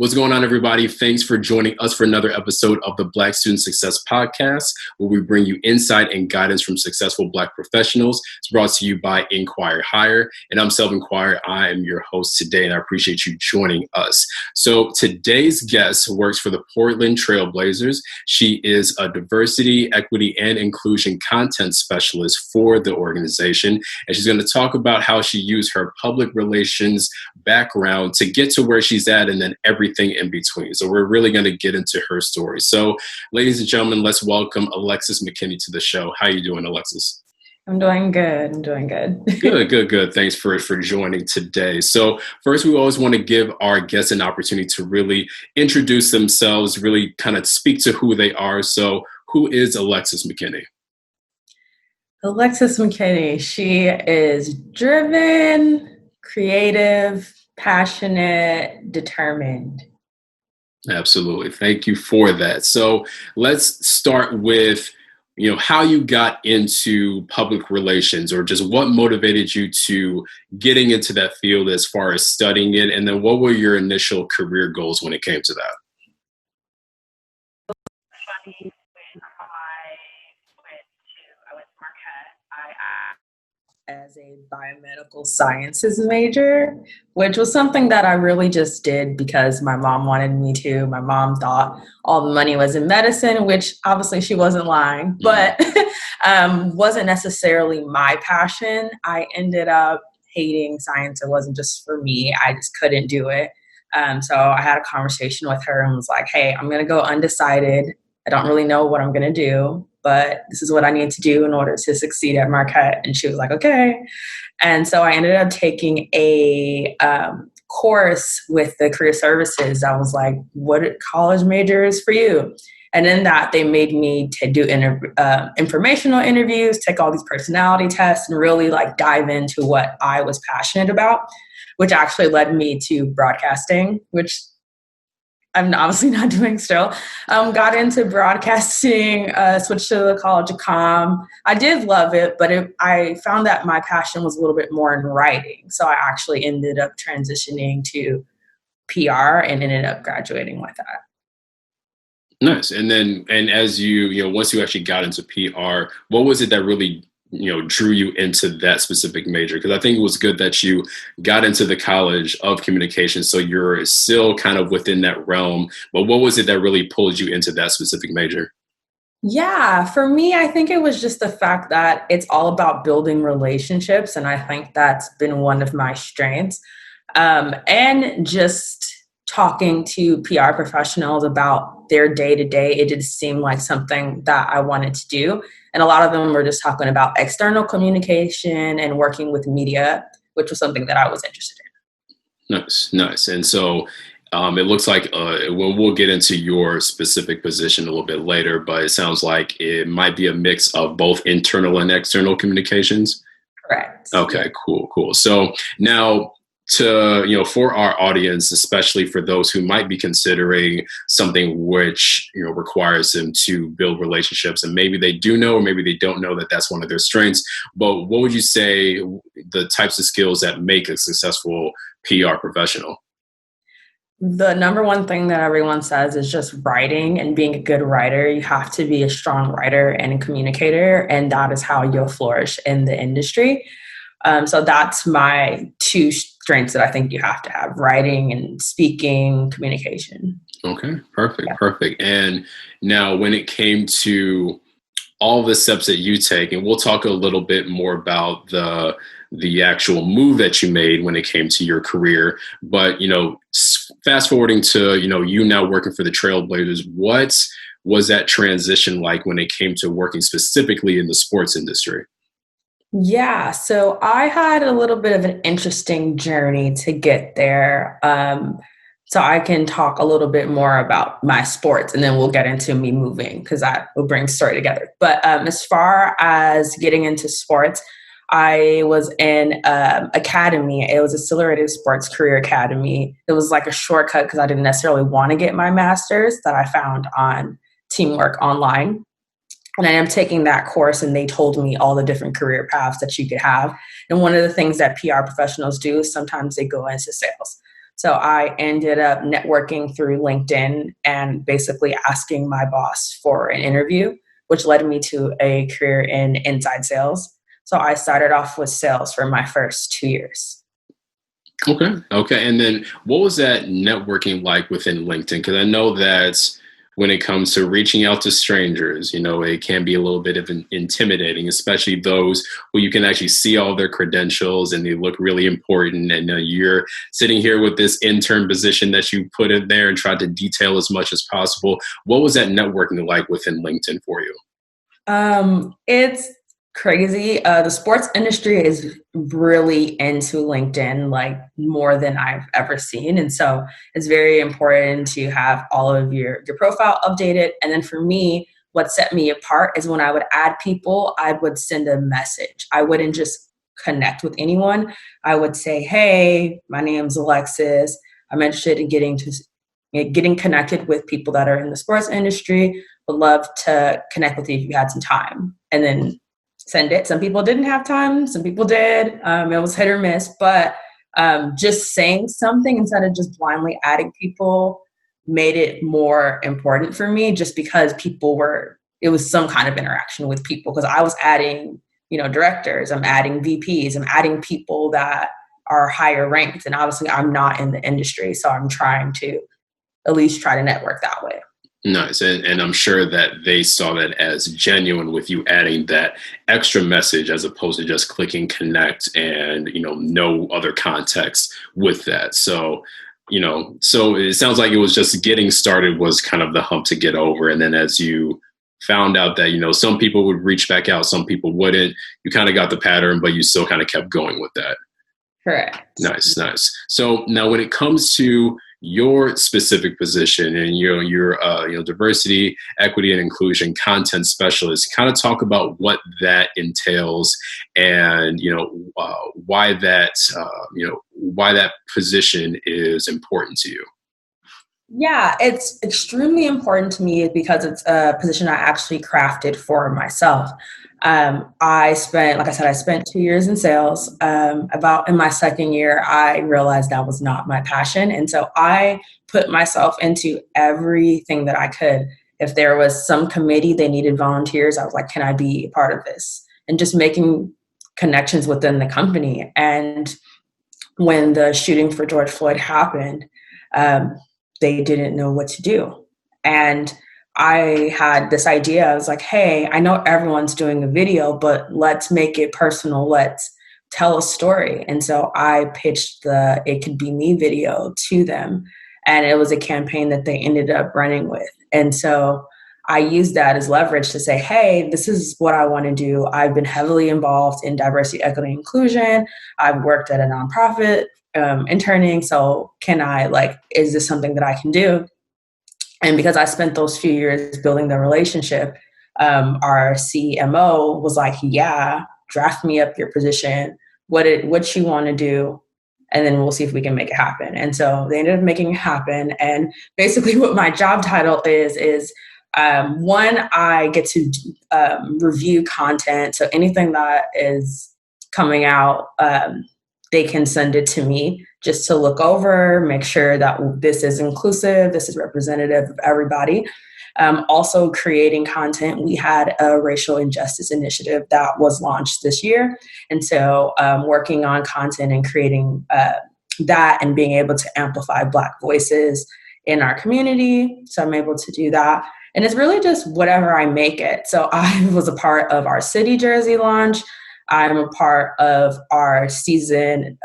What's going on, everybody? Thanks for joining us for another episode of the Black Student Success Podcast, where we bring you insight and guidance from successful Black professionals. It's brought to you by InQuire Hire, and I'm InQuire. I am your host today, and I appreciate you joining us. So today's guest works for the Portland Trail Blazers. She is a diversity, equity, and inclusion content specialist for the organization, and she's going to talk about how she used her public relations background to get to where she's at, and then everything in between. So we're really going to get into her story. So ladies and gentlemen, let's welcome Alexis McKinney to the show. How are you doing, Alexis? I'm doing good. Good. Thanks for joining today. So first, we always want to give our guests an opportunity to really introduce themselves, really kind of speak to who they are. So who is Alexis McKinney? Alexis McKinney, she is driven, creative, passionate, determined. Absolutely. Thank you for that. So let's start with, how you got into public relations, or just what motivated you to getting into that field as far as studying it. And then what were your initial career goals when it came to that? Funny, when I went to Marquette, as a biomedical sciences major, which was something that I really just did because my mom wanted me to. My mom thought all the money was in medicine, which obviously she wasn't lying, but wasn't necessarily my passion. I ended up hating science. It wasn't just for me. I just couldn't do it. So I had a conversation with her and was like, hey, I'm going to go undecided. I don't really know what I'm going to do, but this is what I need to do in order to succeed at Marquette. And she was like, okay. And so I ended up taking a course with the career services. I was like, what college major is for you? And in that, they made me to do informational interviews, take all these personality tests, and really dive into what I was passionate about, which actually led me to broadcasting, which I'm obviously not doing still. Got into broadcasting, switched to the College of Comm. I did love it, but I found that my passion was a little bit more in writing. So I actually ended up transitioning to PR and ended up graduating with that. Nice. And as you, once you actually got into PR, what was it that really drew you into that specific major? Because I think it was good that you got into the College of Communication, so you're still kind of within that realm. But what was it that really pulled you into that specific major? Yeah, for me, I think it was just the fact that it's all about building relationships. And I think that's been one of my strengths. And just talking to PR professionals about their day-to-day, it did seem like something that I wanted to do. And a lot of them were just talking about external communication and working with media, which was something that I was interested in. Nice. And so it looks like we'll get into your specific position a little bit later, but it sounds like it might be a mix of both internal and external communications. Correct. Okay, cool. So now, for our audience, especially for those who might be considering something which, requires them to build relationships, and maybe they do know, or maybe they don't know that that's one of their strengths, but what would you say the types of skills that make a successful PR professional? The number one thing that everyone says is just writing and being a good writer. You have to be a strong writer and a communicator, and that is how you'll flourish in the industry. So that's my two strengths that I think you have to have: writing and speaking, communication. Okay, perfect. And now when it came to all the steps that you take, and we'll talk a little bit more about the actual move that you made when it came to your career, but, fast forwarding to, you now working for the Trailblazers, what was that transition like when it came to working specifically in the sports industry? Yeah, so I had a little bit of an interesting journey to get there. So I can talk a little bit more about my sports, and then we'll get into me moving, because that will bring the story together. But as far as getting into sports, I was in academy. It was Accelerated Sports Career Academy. It was like a shortcut because I didn't necessarily want to get my master's that I found on Teamwork Online. And I am taking that course, and they told me all the different career paths that you could have. And one of the things that PR professionals do is sometimes they go into sales. So I ended up networking through LinkedIn and basically asking my boss for an interview, which led me to a career in inside sales. So I started off with sales for my first 2 years. Okay. Okay. And then what was that networking like within LinkedIn? Because I know that when it comes to reaching out to strangers, it can be a little bit of intimidating, especially those who you can actually see all their credentials and they look really important. And you're sitting here with this intern position that you put in there and tried to detail as much as possible. What was that networking like within LinkedIn for you? It's crazy. The sports industry is really into LinkedIn, like more than I've ever seen. And so it's very important to have all of your profile updated. And then for me, what set me apart is when I would add people, I would send a message. I wouldn't just connect with anyone. I would say, hey, my name's Alexis. I'm interested in getting connected with people that are in the sports industry. Would love to connect with you if you had some time, and then send it. Some people didn't have time, some people did. It was hit or miss, but just saying something instead of just blindly adding people made it more important for me, just because it was some kind of interaction with people, because I was adding, directors, I'm adding VPs, I'm adding people that are higher ranked. And obviously I'm not in the industry. So I'm trying to at least try to network that way. Nice. And I'm sure that they saw that as genuine with you adding that extra message as opposed to just clicking connect and, no other context with that. So, so it sounds like it was just getting started was kind of the hump to get over. And then as you found out that, some people would reach back out, some people wouldn't, you kind of got the pattern, but you still kind of kept going with that. Correct. Nice. So now when it comes to your specific position and your diversity, equity, and inclusion content specialist, kind of talk about what that entails and why that position is important to you. Yeah, it's extremely important to me because it's a position I actually crafted for myself. I spent 2 years in sales. About in my second year, I realized that was not my passion. And so I put myself into everything that I could. If there was some committee, they needed volunteers, I was like, can I be a part of this? And just making connections within the company. And when the shooting for George Floyd happened, they didn't know what to do. And I had this idea. I was like, hey, I know everyone's doing a video, but let's make it personal. Let's tell a story. And so I pitched the It Could Be Me video to them. And it was a campaign that they ended up running with. And so I used that as leverage to say, hey, this is what I want to do. I've been heavily involved in diversity, equity, inclusion. I've worked at a nonprofit interning. So is this something that I can do? And because I spent those few years building the relationship, our CMO was like, yeah, draft me up your position, what you want to do, and then we'll see if we can make it happen. And so they ended up making it happen. And basically what my job title is one, I get to review content. So anything that is coming out, they can send it to me just to look over, make sure that this is inclusive, this is representative of everybody. Also creating content. We had a racial injustice initiative that was launched this year. And so working on content and creating that and being able to amplify Black voices in our community. So I'm able to do that. And it's really just whatever I make it. So I was a part of our city jersey launch. I'm a part of our season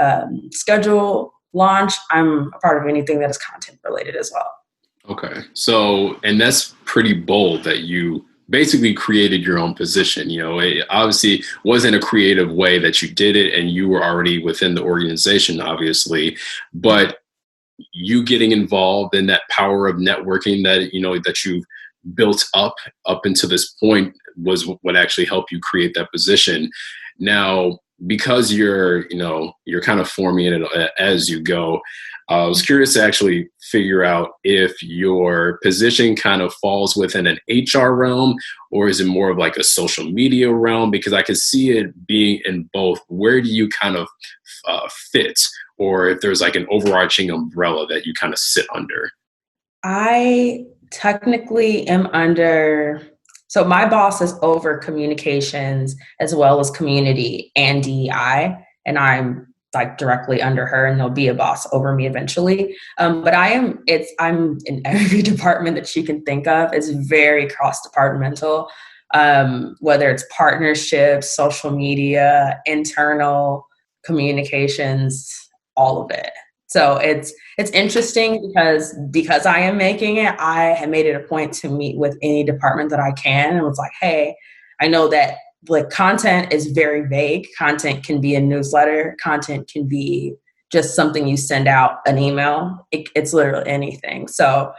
schedule launch. I'm a part of anything that is content related as well. Okay. So, and that's pretty bold that you basically created your own position. It obviously wasn't a creative way that you did it and you were already within the organization, obviously, but you getting involved in that power of networking that, that you've built up into this point was what actually helped you create that position. Now, because you're kind of forming it as you go, I was curious to actually figure out if your position kind of falls within an HR realm, or is it more of like a social media realm? Because I could see it being in both. Where do you kind of fit? Or if there's like an overarching umbrella that you kind of sit under? I technically am under, so my boss is over communications as well as community and DEI, and I'm like directly under her, and there'll be a boss over me eventually. But I'm in every department that you can think of. It's very cross departmental, whether it's partnerships, social media, internal communications, all of it. So it's interesting because I am making it. I have made it a point to meet with any department that I can, and was like, hey, I know that like content is very vague. Content can be a newsletter. Content can be just something you send out an email. It's literally anything. So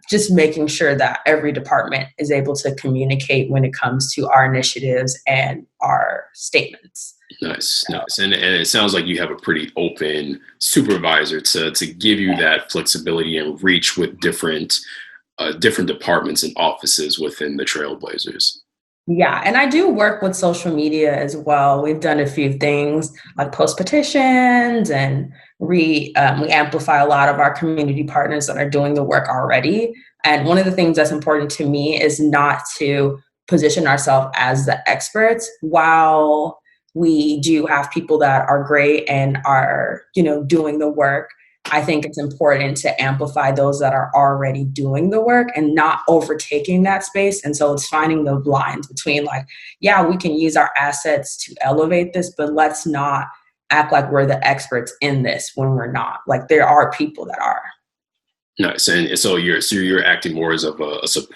just making sure that every department is able to communicate when it comes to our initiatives and our statements. Nice, nice. And it sounds like you have a pretty open supervisor to give you that flexibility and reach with different departments and offices within the Trailblazers. Yeah, and I do work with social media as well. We've done a few things like post petitions, and we amplify a lot of our community partners that are doing the work already. And one of the things that's important to me is not to position ourselves as the experts. While we do have people that are great and are, doing the work, I think it's important to amplify those that are already doing the work and not overtaking that space. And so it's finding the lines between like, yeah, we can use our assets to elevate this, but let's not act like we're the experts in this when we're not. Like there are people that are. Nice. And so you're acting more as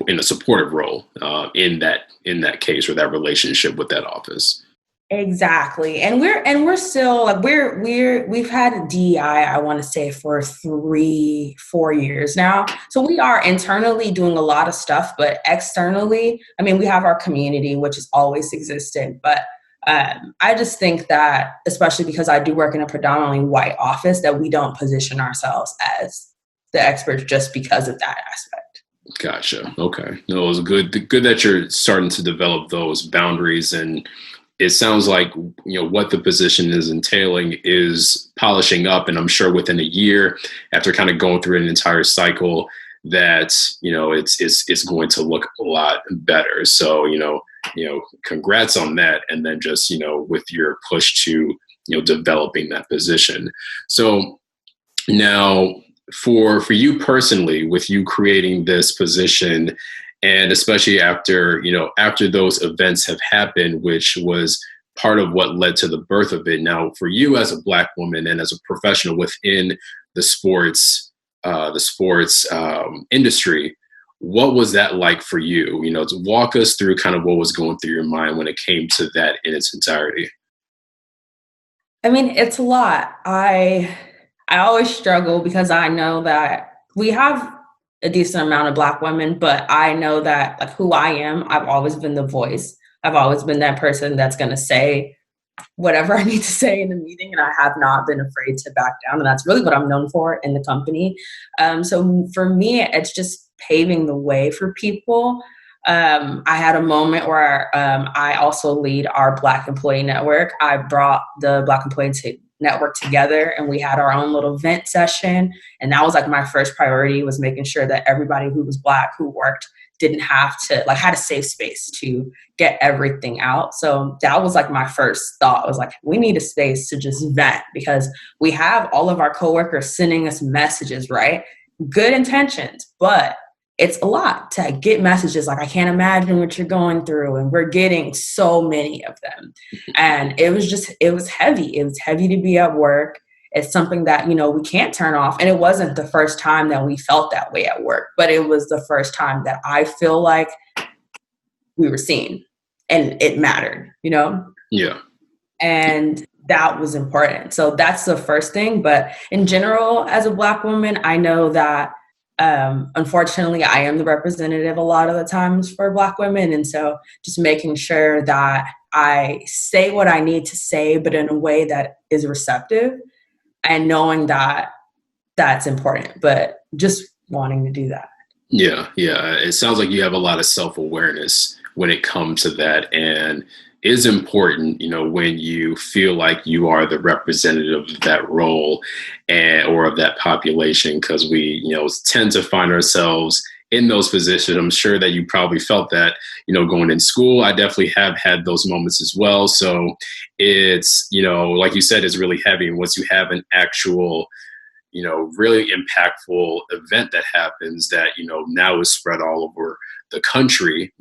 in a supportive role in that case, or that relationship with that office. Exactly. And we're still like we've had DEI, I want to say, for 3-4 years now. So we are internally doing a lot of stuff, but externally, I mean, we have our community, which has always existed. But I just think that, especially because I do work in a predominantly white office, that we don't position ourselves as the experts just because of that aspect. Gotcha. Okay. No, it was good that you're starting to develop those boundaries, and it sounds like what the position is entailing is polishing up, and I'm sure within a year, after kind of going through an entire cycle, that it's going to look a lot better. So congrats on that, and then just with your push to developing that position. So now, for you personally, with you creating this position, and especially after those events have happened, which was part of what led to the birth of it. Now, for you as a Black woman and as a professional within the sports industry, what was that like for you? To walk us through kind of what was going through your mind when it came to that in its entirety. I mean, it's a lot. I always struggle because I know that we have a decent amount of Black women, but I know that like who I am, I've always been the voice. I've always been that person that's going to say whatever I need to say in the meeting, and I have not been afraid to back down. And that's really what I'm known for in the company. So for me, it's just paving the way for people. I had a moment where I also lead our Black Employee Network. I brought the Black Employee Network together, and we had our own little vent session. And that was like my first priority, was making sure that everybody who was Black who worked didn't have to, like, had a safe space to get everything out. So that was like my first thought, was like, we need a space to just vent, because we have all of our coworkers sending us messages, right? Good intentions, but it's a lot to get messages like, I can't imagine what you're going through. And we're getting so many of them. And it was heavy. It was heavy to be at work. It's something that, we can't turn off. And it wasn't the first time that we felt that way at work, but it was the first time that I feel like we were seen and it mattered, Yeah. And that was important. So that's the first thing. But in general, as a Black woman, I know that unfortunately, I am the representative a lot of the times for Black women. And so just making sure that I say what I need to say, but in a way that is receptive, and knowing that that's important, but just wanting to do that. Yeah, yeah. It sounds like you have a lot of self-awareness when it comes to that, and is important, when you feel like you are the representative of that role and or of that population, because we, tend to find ourselves in those positions. I'm sure that you probably felt that, going in school. I definitely have had those moments as well. So it's, like you said, it's really heavy. And once you have an actual really impactful event that happens that, now is spread all over the country,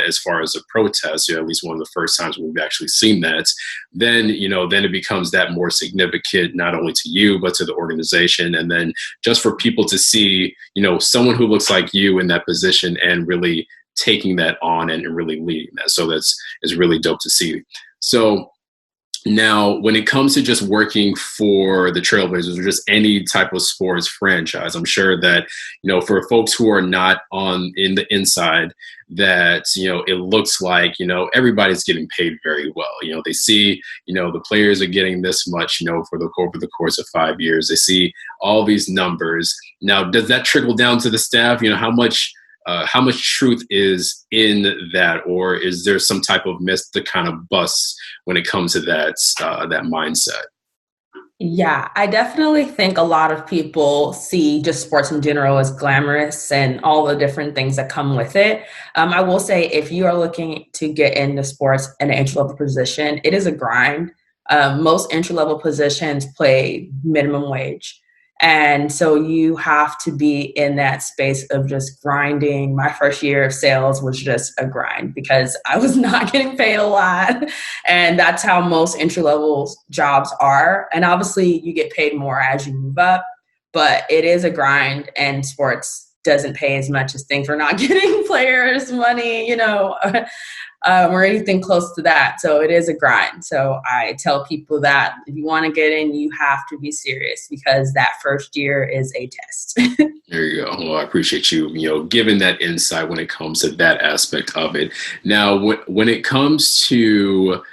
as far as a protest, at least one of the first times we've actually seen that, then, then it becomes that more significant, not only to you, but to the organization. And then just for people to see, someone who looks like you in that position and really taking that on and really leading that. So it's really dope to see. So now, when it comes to just working for the Trailblazers or just any type of sports franchise, I'm sure that, for folks who are not in the inside, that, it looks like, everybody's getting paid very well. They see, the players are getting this much, over the course of 5 years. They see all these numbers. Now, does that trickle down to the staff? How much truth is in that, or is there some type of myth that kind of busts when it comes to that mindset? Yeah, I definitely think a lot of people see just sports in general as glamorous and all the different things that come with it. I will say, if you are looking to get into sports in an entry-level position, it is a grind. Most entry-level positions pay minimum wage. And so you have to be in that space of just grinding. My first year of sales was just a grind because I was not getting paid a lot. And that's how most entry level jobs are. And obviously you get paid more as you move up, but it is a grind, and sports doesn't pay as much as things. We're not getting players money, or anything close to that. So it is a grind. So I tell people that if you want to get in, you have to be serious, because that first year is a test. There you go. Well, I appreciate you, giving that insight when it comes to that aspect of it. Now, when it comes to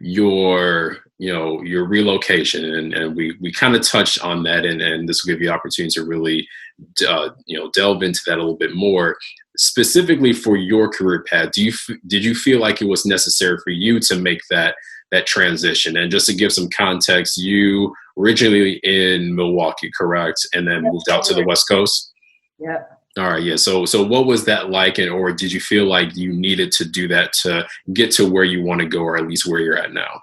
your relocation, and we kind of touched on that, and this will give you the opportunity to really, delve into that a little bit more. Specifically for your career path, did you feel like it was necessary for you to make that transition? And just to give some context, you originally in Milwaukee, correct? And then moved out to the West Coast? Yeah. All right, yeah. So what was that like, or did you feel like you needed to do that to get to where you want to go, or at least where you're at now?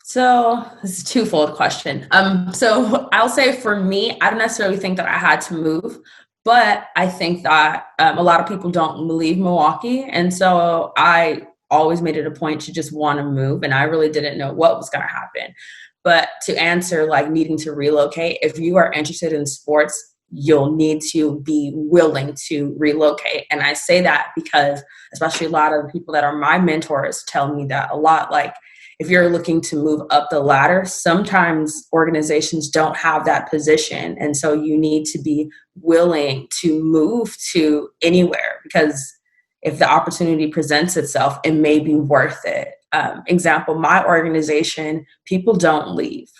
So this is a twofold question. So I'll say for me, I don't necessarily think that I had to move, but I think that a lot of people don't believe Milwaukee. And so I always made it a point to just want to move. And I really didn't know what was going to happen. But to answer like needing to relocate, if you are interested in sports, you'll need to be willing to relocate. And I say that because especially a lot of the people that are my mentors tell me that a lot. Like, if you're looking to move up the ladder, sometimes organizations don't have that position. And so you need to be willing to move to anywhere, because if the opportunity presents itself, it may be worth it. Example, my organization, people don't leave.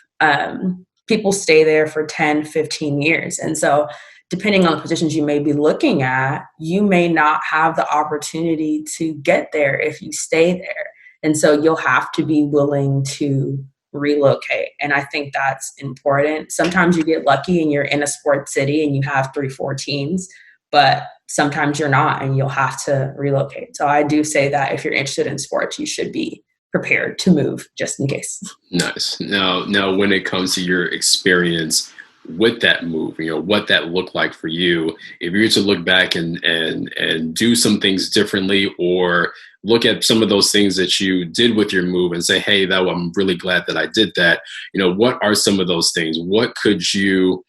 People stay there for 10, 15 years. And so depending on the positions you may be looking at, you may not have the opportunity to get there if you stay there. And so you'll have to be willing to relocate. And I think that's important. Sometimes you get lucky and you're in a sports city and you have 3-4 teams, but sometimes you're not, and you'll have to relocate. So I do say that if you're interested in sports, you should be prepared to move just in case. Nice. Now, when it comes to your experience with that move, what that looked like for you, if you were to look back and do some things differently, or look at some of those things that you did with your move and say, hey, I'm really glad that I did that. What are some of those things? What could you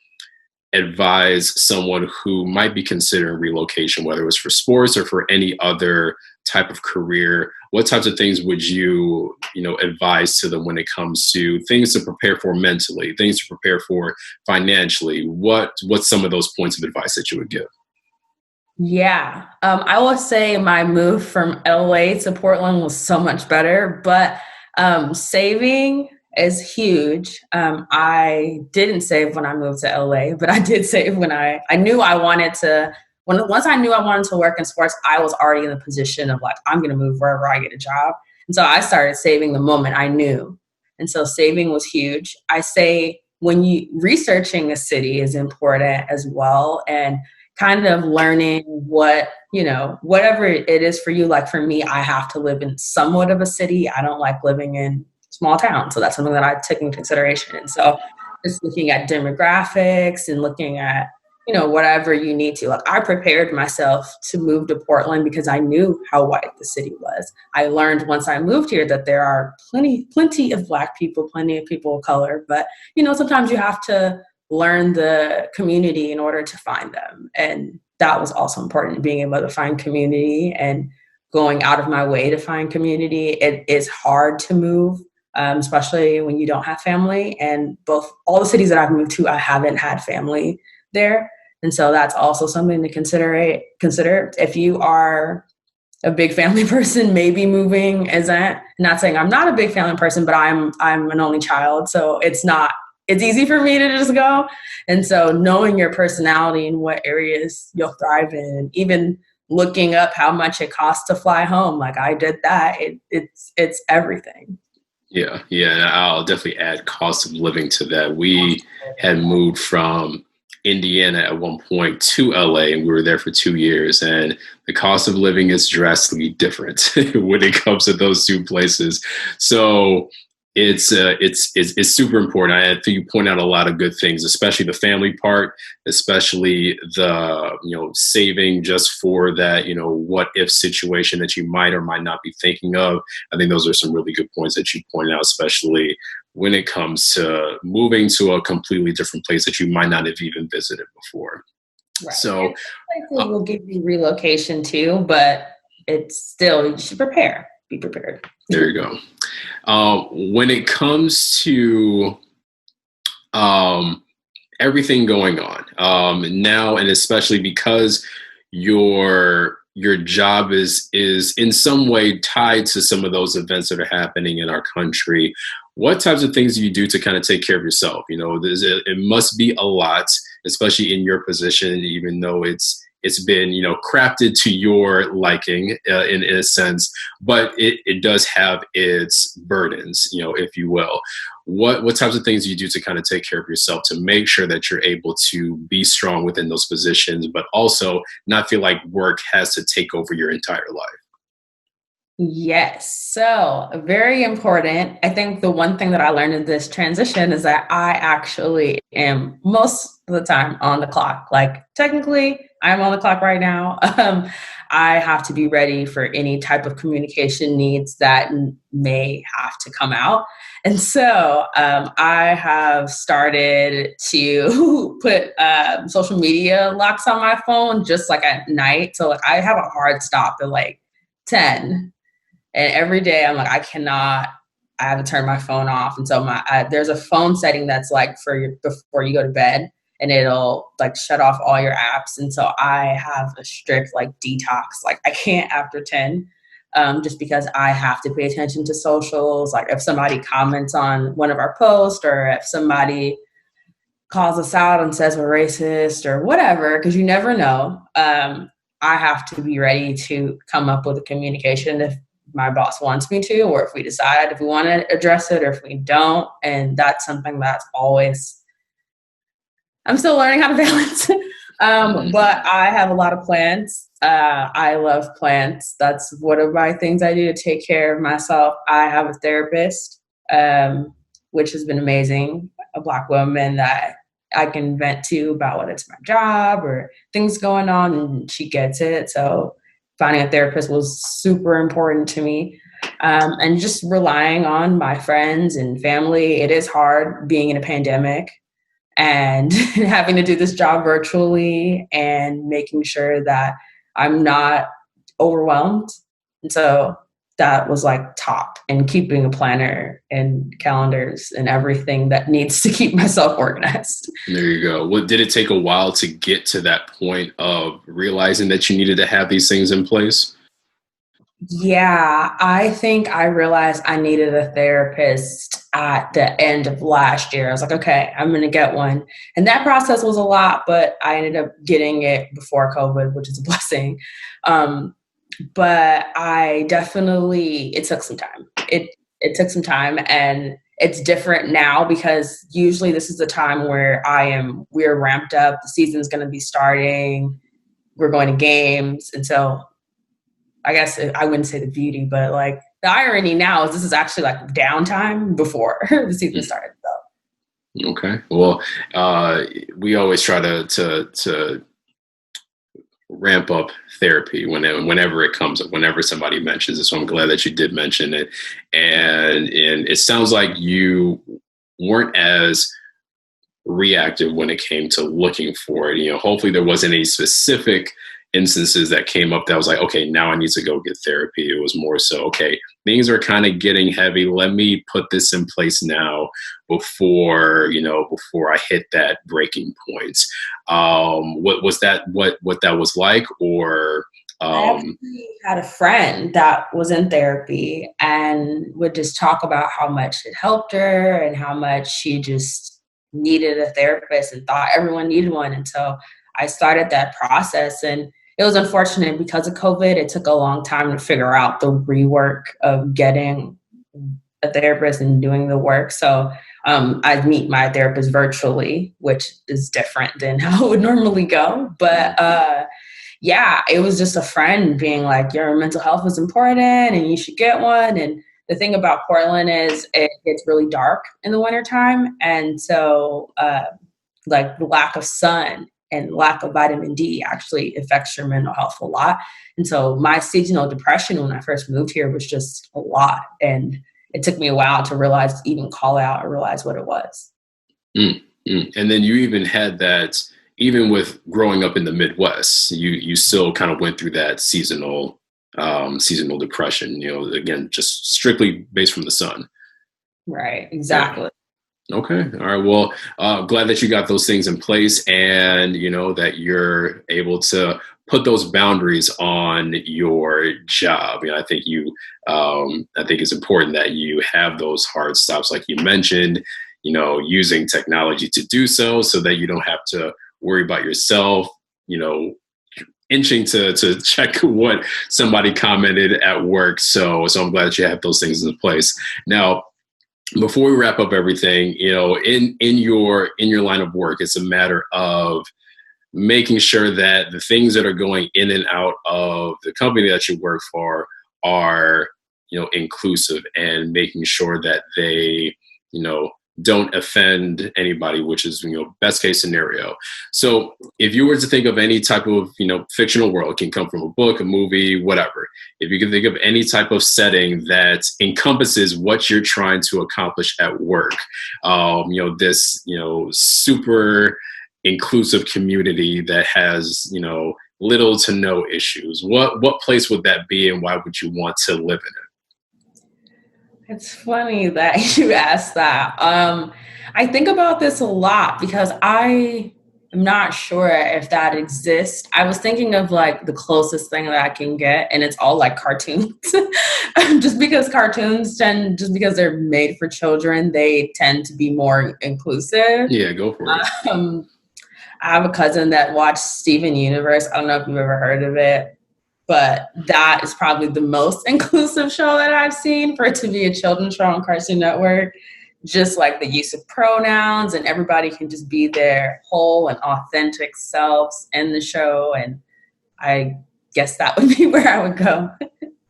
advise someone who might be considering relocation, whether it was for sports or for any other type of career? What types of things would you, advise to them when it comes to things to prepare for mentally, things to prepare for financially? What's some of those points of advice that you would give? Yeah, I will say my move from LA to Portland was so much better, but saving is huge. I didn't save when I moved to LA, but I did save when I knew I wanted to. Once I knew I wanted to work in sports, I was already in the position of like, I'm going to move wherever I get a job. And so I started saving the moment I knew. And so saving was huge. I say when you researching a city is important as well, and kind of learning what, whatever it is for you. Like for me, I have to live in somewhat of a city. I don't like living in small town. So that's something that I took into consideration. And so just looking at demographics and looking at, whatever you need to. Like I prepared myself to move to Portland because I knew how white the city was. I learned once I moved here that there are plenty of Black people, plenty of people of color, but sometimes you have to learn the community in order to find them. And that was also important, being able to find community and going out of my way to find community. It is hard to move, especially when you don't have family. And all the cities that I've moved to, I haven't had family there. And so that's also something to consider. If you are a big family person, maybe moving isn't, not saying I'm not a big family person, but I'm an only child. So it's easy for me to just go. And so knowing your personality and what areas you'll thrive in, even looking up how much it costs to fly home, like I did that, it's everything. Yeah. And I'll definitely add cost of living to that. We had moved from Indiana at one point to LA, and we were there for 2 years, and the cost of living is drastically different when it comes to those two places. So it's super important. I think you point out a lot of good things, especially the family part, especially the, saving just for that, what if situation that you might or might not be thinking of. I think those are some really good points that you point out, especially when it comes to moving to a completely different place that you might not have even visited before. Right. So places will give you relocation too, but it's still, you should be prepared. There you go. When it comes to everything going on now, and especially because your job is in some way tied to some of those events that are happening in our country, what types of things do you do to kind of take care of yourself? It must be a lot, especially in your position, even though it's been, crafted to your liking in a sense, but it does have its burdens, if you will. What types of things do you do to kind of take care of yourself to make sure that you're able to be strong within those positions, but also not feel like work has to take over your entire life? Yes. So very important. I think the one thing that I learned in this transition is that I actually am most of the time on the clock. Like technically I'm on the clock right now. I have to be ready for any type of communication needs that may have to come out. And so I have started to put social media locks on my phone just like at night. So like I have a hard stop at like 10. And every day I'm like, I have to turn my phone off. And so there's a phone setting that's like before you go to bed, and it'll like shut off all your apps. And so I have a strict like detox. Like I can't after 10, just because I have to pay attention to socials. Like if somebody comments on one of our posts, or if somebody calls us out and says we're racist or whatever, because you never know. I have to be ready to come up with a communication if my boss wants me to, or if we decide if we want to address it or if we don't. And that's something that's always, I'm still learning how to balance. But I have a lot of plants. I love plants. That's one of my things I do to take care of myself. I have a therapist, which has been amazing, a Black woman that I can vent to about whether it's my job or things going on, and she gets it. So finding a therapist was super important to me. And just relying on my friends and family. It is hard being in a pandemic and having to do this job virtually and making sure that I'm not overwhelmed. And so that was like top, and keeping a planner and calendars and everything that needs to keep myself organized. There you go. Well, did it take a while to get to that point of realizing that you needed to have these things in place? Yeah, I think I realized I needed a therapist at the end of last year. I was like, okay, I'm going to get one. And that process was a lot, but I ended up getting it before COVID, which is a blessing. Um, but I definitely, it took some time. It took some time, and it's different now because usually this is the time where we're ramped up. The season's going to be starting. We're going to games. And so I guess I wouldn't say the beauty, but like the irony now is this is actually like downtime before the season started. So. Okay. Well, we always try to ramp up therapy whenever it comes up, whenever somebody mentions it. So I'm glad that you did mention it, and it sounds like you weren't as reactive when it came to looking for it. Hopefully there wasn't any specific instances that came up that was like, okay, now I need to go get therapy. It was more so, okay, things are kind of getting heavy. Let me put this in place now before I hit that breaking point. What was that? What that was like, or I actually had a friend that was in therapy and would just talk about how much it helped her and how much she just needed a therapist and thought everyone needed one. And so I started that process, and it was unfortunate because of COVID. It took a long time to figure out the rework of getting a therapist and doing the work. So I meet my therapist virtually, which is different than how it would normally go. But yeah, it was just a friend being like, your mental health is important and you should get one. And the thing about Portland is it gets really dark in the wintertime. And so like the lack of sun and lack of vitamin D actually affects your mental health a lot. And so my seasonal depression when I first moved here was just a lot. And it took me a while to realize, even call out and realize what it was. And then you even had that, even with growing up in the Midwest, you still kind of went through that seasonal depression, again, just strictly based from the sun. Right, Yeah. exactly. Okay. All right. Well, glad that you got those things in place, and that you're able to put those boundaries on your job. I think it's important that you have those hard stops, like you mentioned. Using technology to do so that you don't have to worry about yourself. Inching to check what somebody commented at work. So I'm glad that you have those things in place. Now, before we wrap up everything, in your line of work, it's a matter of making sure that the things that are going in and out of the company that you work for are, inclusive, and making sure that they, don't offend anybody, which is, best case scenario. So if you were to think of any type of, fictional world, it can come from a book, a movie, whatever. If you can think of any type of setting that encompasses what you're trying to accomplish at work, this, super inclusive community that has, little to no issues, what place would that be, and why would you want to live in it? It's funny that you asked that. I think about this a lot because I am not sure if that exists. I was thinking of like the closest thing that I can get, and it's all like cartoons. Just because just because they're made for children, they tend to be more inclusive. Yeah, go for it. I have a cousin that watched Steven Universe. I don't know if you've ever heard of it. But that is probably the most inclusive show that I've seen for it to be a children's show on Cartoon Network. Just like the use of pronouns, and everybody can just be their whole and authentic selves in the show. And I guess that would be where I would go.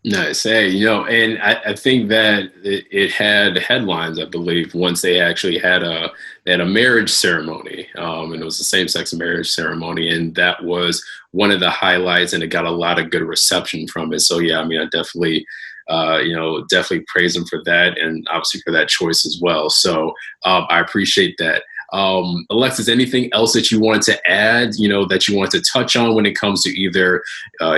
Nice. Hey, and I think that it had headlines, I believe, once they actually had a marriage ceremony, and it was the same-sex marriage ceremony, and that was one of the highlights, and it got a lot of good reception from it. So yeah, I definitely, definitely praise them for that, and obviously for that choice as well. So I appreciate that. Alexis, anything else that you wanted to add, that you wanted to touch on when it comes to either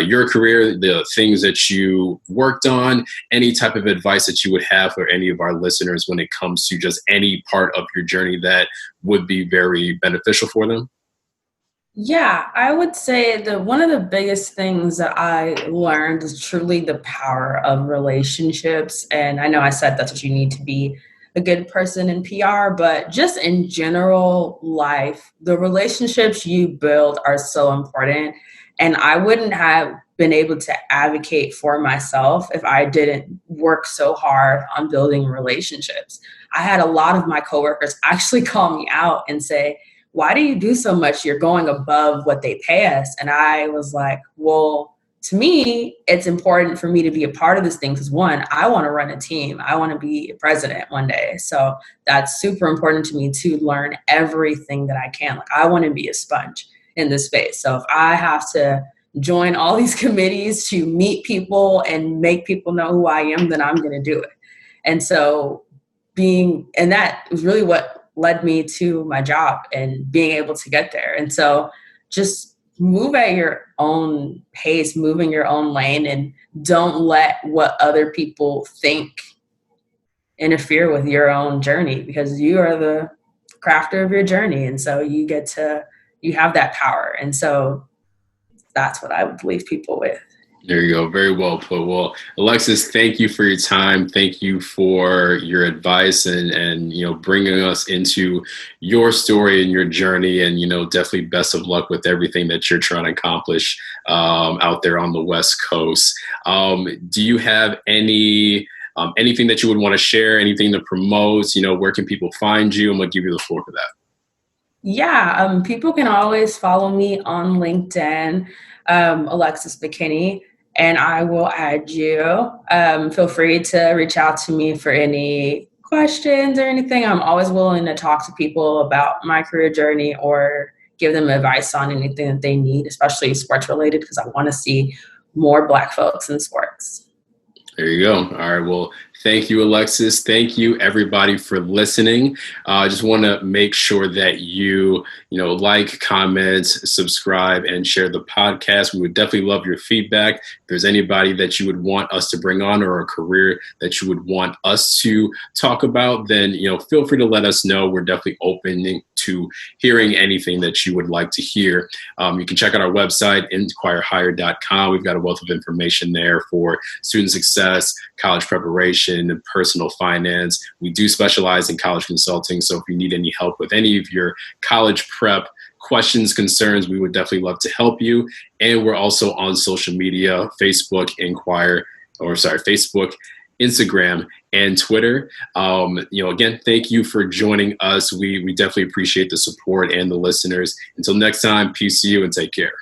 your career, the things that you worked on, any type of advice that you would have for any of our listeners when it comes to just any part of your journey that would be very beneficial for them? Yeah, I would say that one of the biggest things that I learned is truly the power of relationships. And I know I said that's what you need to be a good person in PR, but just in general life, the relationships you build are so important. And I wouldn't have been able to advocate for myself if I didn't work so hard on building relationships. I had a lot of my coworkers actually call me out and say, why do you do so much? You're going above what they pay us. And I was like, well, to me, it's important for me to be a part of this thing because one, I want to run a team. I want to be a president one day. So that's super important to me to learn everything that I can. Like I want to be a sponge in this space. So if I have to join all these committees to meet people and make people know who I am, then I'm going to do it. And so and that was really what led me to my job and being able to get there. And so just move at your own pace, move in your own lane, and don't let what other people think interfere with your own journey because you are the crafter of your journey. And so you have that power. And so that's what I would leave people with. There you go. Very well put. Well, Alexis, thank you for your time. Thank you for your advice and bringing us into your story and your journey. And, definitely best of luck with everything that you're trying to accomplish out there on the West Coast. Do you have anything that you would want to share, anything to promote? Where can people find you? I'm going to give you the floor for that. Yeah, people can always follow me on LinkedIn, Alexis McKinney, and I will add you. Feel free to reach out to me for any questions or anything. I'm always willing to talk to people about my career journey or give them advice on anything that they need, especially sports related, because I want to see more Black folks in sports. There you go. All right. Well, thank you, Alexis. Thank you, everybody, for listening. I just want to make sure that you like, comment, subscribe, and share the podcast. We would definitely love your feedback. If there's anybody that you would want us to bring on or a career that you would want us to talk about, then, feel free to let us know. We're definitely open to hearing anything that you would like to hear. You can check out our website, InQuireHire.com. We've got a wealth of information there for student success, college preparation, and personal finance. We do specialize in college consulting, so if you need any help with any of your college prep questions, concerns, we would definitely love to help you. And we're also on social media, Facebook, Facebook, Instagram, and Twitter. Again, thank you for joining us. We definitely appreciate the support and the listeners. Until next time, peace to you and take care.